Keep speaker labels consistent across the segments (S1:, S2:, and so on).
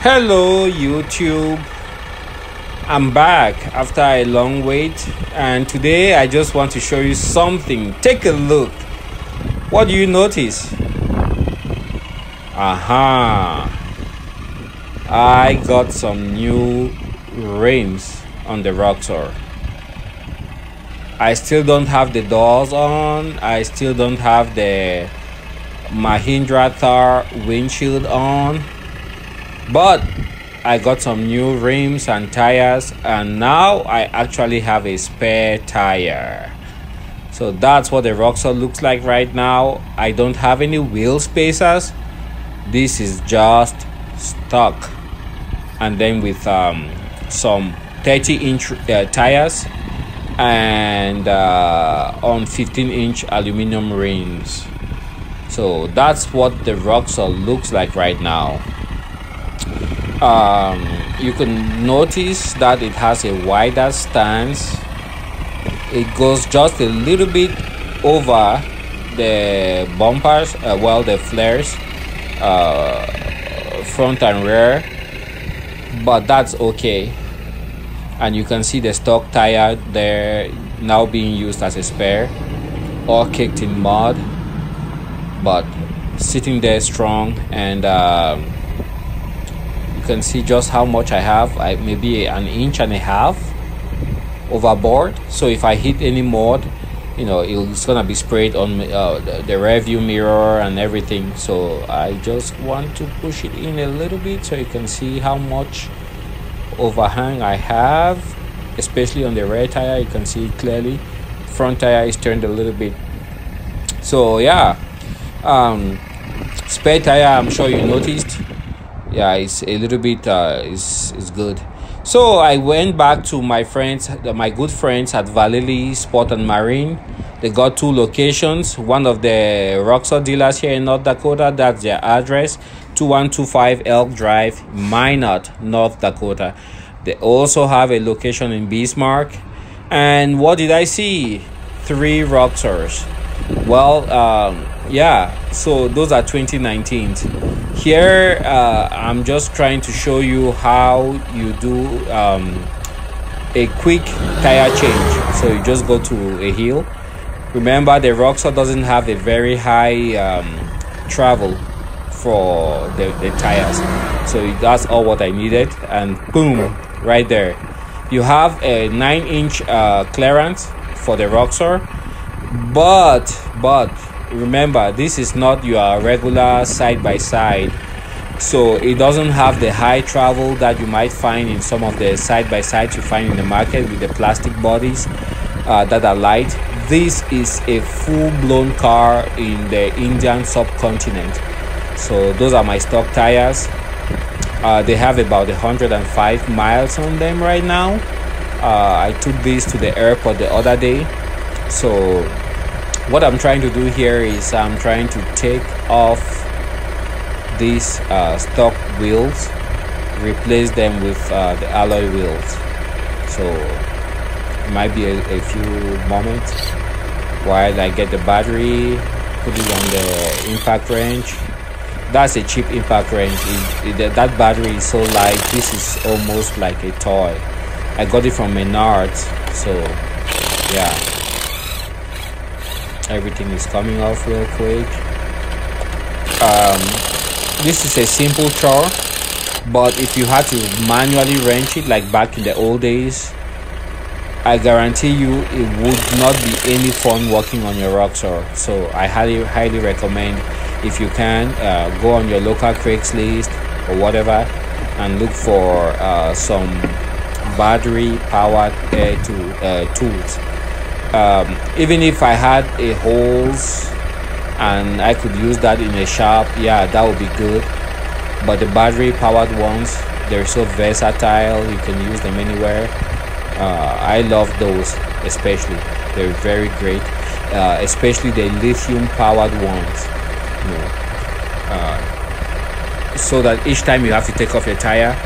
S1: Hello YouTube, I'm back after a long wait, and today I just want to show you something. Take a look. What do you notice? I got some new rims on the Roxor. I still don't have the doors on. I still don't have the Mahindra Roxor windshield on, but I got some new rims and tires, and now I actually have a spare tire. So that's what the Roxor looks like right now. I don't have any wheel spacers. This is just stock, and then with some 30-inch tires and on 15-inch aluminum rims. So that's what the Roxor looks like right now. You can notice that it has a wider stance. It goes just a little bit over the bumpers, the flares, front and rear, but that's okay. And you can see the stock tire there now being used as a spare, all caked in mud, but sitting there strong. And you can see just how much I have. Maybe an inch and a half overboard. So if I hit any mud, it's gonna be sprayed on the rear view mirror and everything. So I just want to push it in a little bit so you can see how much overhang I have, especially on the rear tire. You can see it clearly. Front tire is turned a little bit. So yeah, spare tire, I'm sure you noticed. Yeah, it's a little bit is good. So I went back to my good friends at Valili Sport and Marine. They got two locations. One of the Roxor dealers here in North Dakota. That's their address: 2125 Elk Drive, Minot, North Dakota. They also have a location in Bismarck. And what did I see? 3 Roxors. Well, yeah, so those are 2019s. Here I'm just trying to show you how you do a quick tire change. So you just go to a hill. Remember, the Roxor doesn't have a very high travel for the tires, so that's all what I needed, and boom, right there you have a 9-inch clearance for the Roxor. But remember, this is not your regular side-by-side, so it doesn't have the high travel that you might find in some of the side-by-sides you find in the market with the plastic bodies that are light. This is a full-blown car in the Indian subcontinent. So those are my stock tires. They have about 105 miles on them right now. I took these to the airport the other day. So what I'm trying to do here is I'm trying to take off these stock wheels, replace them with the alloy wheels. So it might be a few moments while I get the battery, put it on the impact wrench. That's a cheap impact wrench. That battery is so light. This is almost like a toy. I got it from Menards. So yeah, everything is coming off real quick. This is a simple chore, but if you had to manually wrench it like back in the old days, I guarantee you it would not be any fun working on your Roxor. So I highly recommend, if you can, go on your local Craigslist or whatever and look for some battery powered tools. Even if I had a hose and I could use that in a shop, yeah, that would be good. But the battery powered ones, they're so versatile, you can use them anywhere. I love those, especially. They're very great, especially the lithium powered ones. So that each time you have to take off your tire,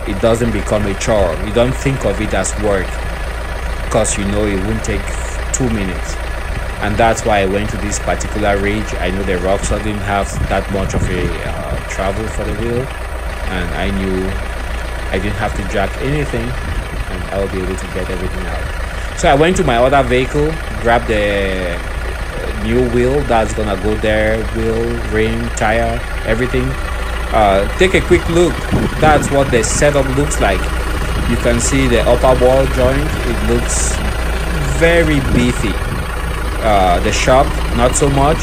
S1: it doesn't become a chore. You don't think of it as work, because it won't take 2 minutes. And that's why I went to this particular ridge. I know the Roxor didn't have that much of a travel for the wheel, and I knew I didn't have to jack anything, and I will be able to get everything out. So I went to my other vehicle, grabbed the new wheel that's gonna go there, wheel, rim, tire, everything. Take a quick look. That's what the setup looks like. You can see the upper ball joint. It looks very beefy. The shop, not so much,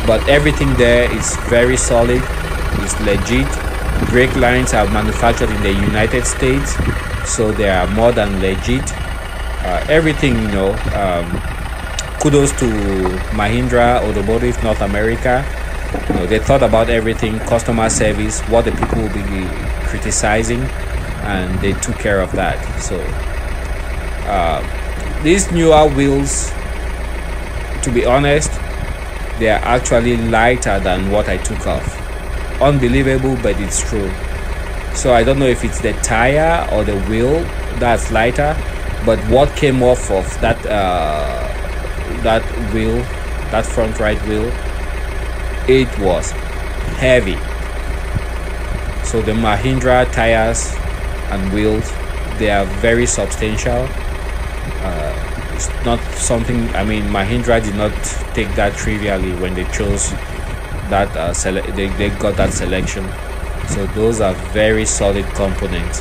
S1: but everything there is very solid. It's legit. Brake lines are manufactured in the United States, so they are more than legit. Everything, you know, kudos to Mahindra Automotive North America. You know, they thought about everything, customer service, what the people will be criticizing, and they took care of that. So these newer wheels, to be honest, they are actually lighter than what I took off. Unbelievable, but it's true. So I don't know if it's the tire or the wheel that's lighter, but what came off of that that wheel, that front right wheel, it was heavy. So the Mahindra tires and wheels, they are very substantial. It's not something, I mean, Mahindra did not take that trivially when they chose that they got that selection. So those are very solid components.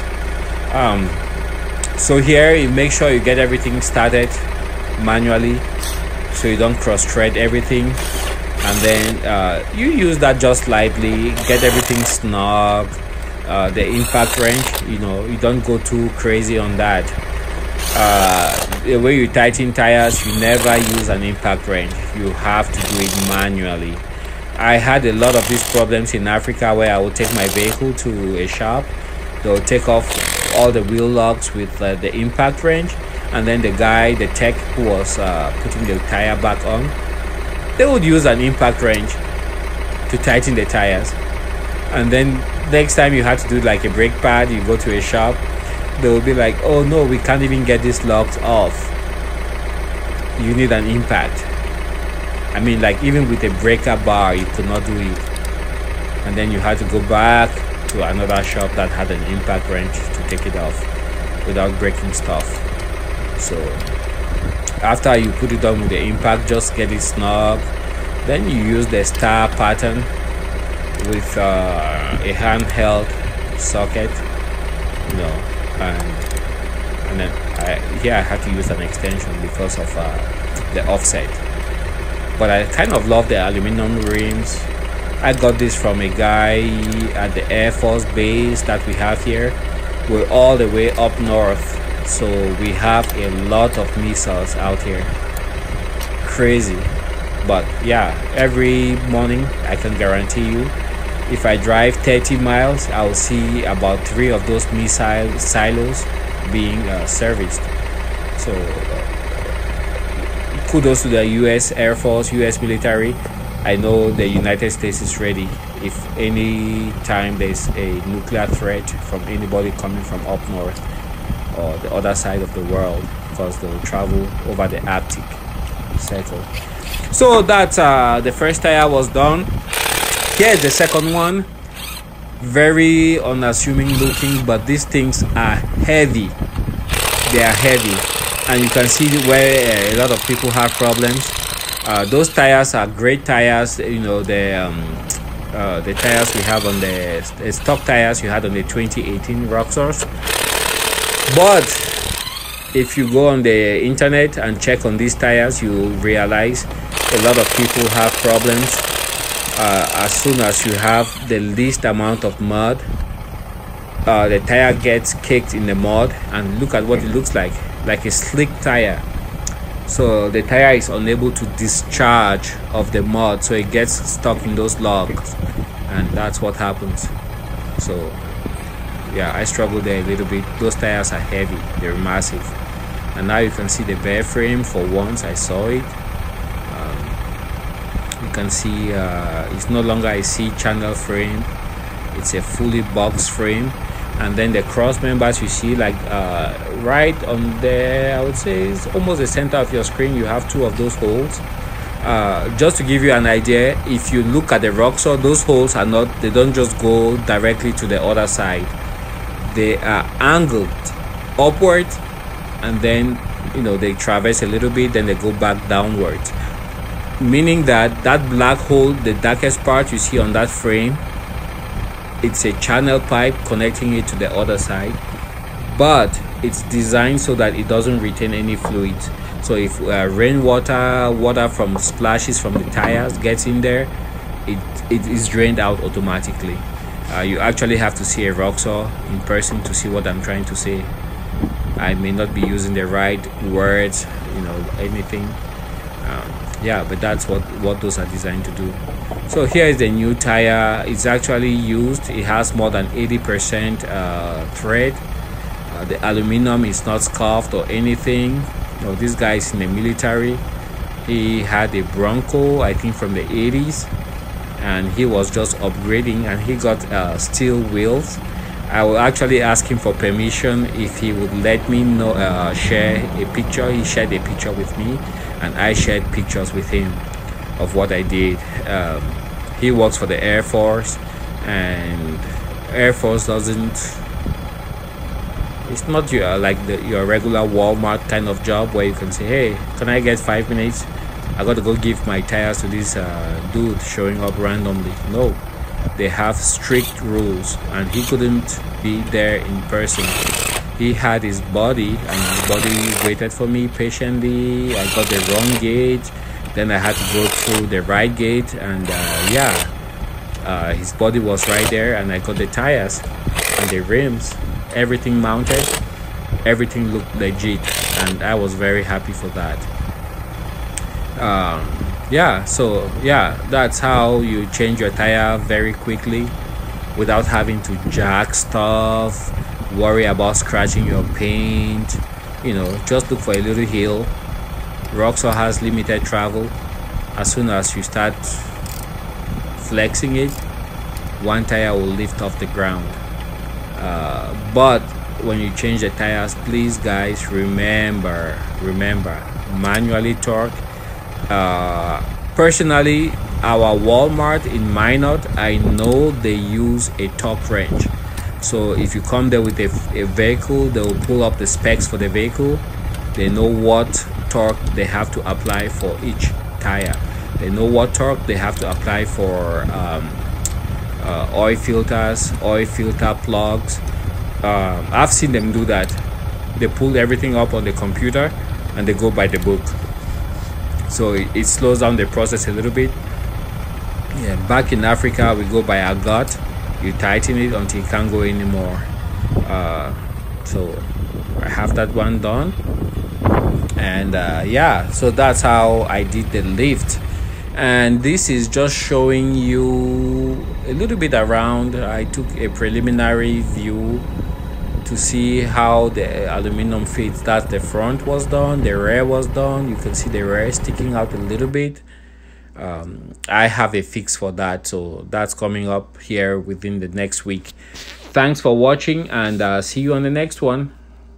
S1: So here you make sure you get everything started manually, so you don't cross thread everything, and then you use that just lightly, get everything snug. The impact wrench, you know, you don't go too crazy on that. The way you tighten tires, you never use an impact wrench. You have to do it manually. I had a lot of these problems in Africa, where I would take my vehicle to a shop, they'll take off all the wheel locks with the impact wrench, and then the guy, the tech who was putting the tire back on, they would use an impact wrench to tighten the tires. And then next time you had to do like a brake pad, you go to a shop, they will be like, oh no, we can't even get this locked off, you need an impact. I mean, like, even with a breaker bar you could not do it, and then you had to go back to another shop that had an impact wrench to take it off without breaking stuff. So after you put it on with the impact, just get it snug, then you use the star pattern with a handheld socket, you know, and then here I had to use an extension because of the offset. But I kind of love the aluminum rims. I got this from a guy at the Air Force base that we have here. We're all the way up north, so we have a lot of missiles out here. Crazy. But yeah, every morning I can guarantee you, if I drive 30 miles, I'll see about 3 of those missile silos being serviced. So kudos to the US Air Force, US military. I know the United States is ready if any time there's a nuclear threat from anybody coming from up north or the other side of the world, because they'll travel over the Arctic Circle. So that's the first tire was done. Here's the second one. Very unassuming looking, but these things are heavy. They are heavy, and you can see where a lot of people have problems. Those tires are great tires. You know, the tires we have on the stock tires you had on the 2018 Roxors. But if you go on the internet and check on these tires, you realize a lot of people have problems. As soon as you have the least amount of mud, the tire gets kicked in the mud, and look at what it looks like a slick tire. So the tire is unable to discharge of the mud, so it gets stuck in those logs, and that's what happens. So yeah, I struggled there a little bit. Those tires are heavy, they're massive. And now you can see the bare frame. For once I saw it. You can see it's no longer a C-channel frame, it's a fully box frame. And then the cross members, you see, like right on there, I would say it's almost the center of your screen, you have 2 of those holes. Just to give you an idea, if you look at the Roxor, those holes are not, they don't just go directly to the other side. They are angled upward, and then they traverse a little bit, then they go back downward, meaning that that black hole, the darkest part you see on that frame, it's a channel pipe connecting it to the other side, but it's designed so that it doesn't retain any fluid. So if rainwater, water from splashes from the tires gets in there, it is drained out automatically. You actually have to see a Roxor in person to see what I'm trying to say. I may not be using the right words, anything. Yeah, but that's what those are designed to do. So here is the new tire. It's actually used. It has more than 80% thread. The aluminum is not scuffed or anything. This guy is in the military. He had a Bronco, I think from the 80s, and he was just upgrading, and he got steel wheels. I will actually ask him for permission if he would let me share a picture. He shared a picture with me, and I shared pictures with him of what I did. He works for the Air Force, and Air Force doesn't, it's not your regular Walmart kind of job where you can say, hey, can I get 5 minutes? I got to go give my tires to this dude showing up randomly. No, they have strict rules, and he couldn't be there in person. He had his body, and his body waited for me patiently. I got the wrong gate, then I had to go through the right gate, and his body was right there, and I got the tires and the rims, everything mounted, everything looked legit, and I was very happy for that. So that's how you change your tire very quickly without having to jack stuff, worry about scratching your paint. Just look for a little hill. Roxor has limited travel. As soon as you start flexing it, one tire will lift off the ground. But when you change the tires, please guys, remember manually torque. Personally, our Walmart in Minot, I know they use a torque wrench. So if you come there with a vehicle, they will pull up the specs for the vehicle. They know what torque they have to apply for each tire. They know what torque they have to apply for oil filters, oil filter plugs. I've seen them do that. They pull everything up on the computer and they go by the book. So it slows down the process a little bit. Yeah, back in Africa, we go by a gut. You tighten it until it can't go anymore. So I have that one done. And so that's how I did the lift. And this is just showing you a little bit around. I took a preliminary view to see how the aluminum fits. That the front was done, the rear was done. You can see the rear sticking out a little bit. I have a fix for that, so that's coming up here within the next week. Thanks for watching, and see you on the next one.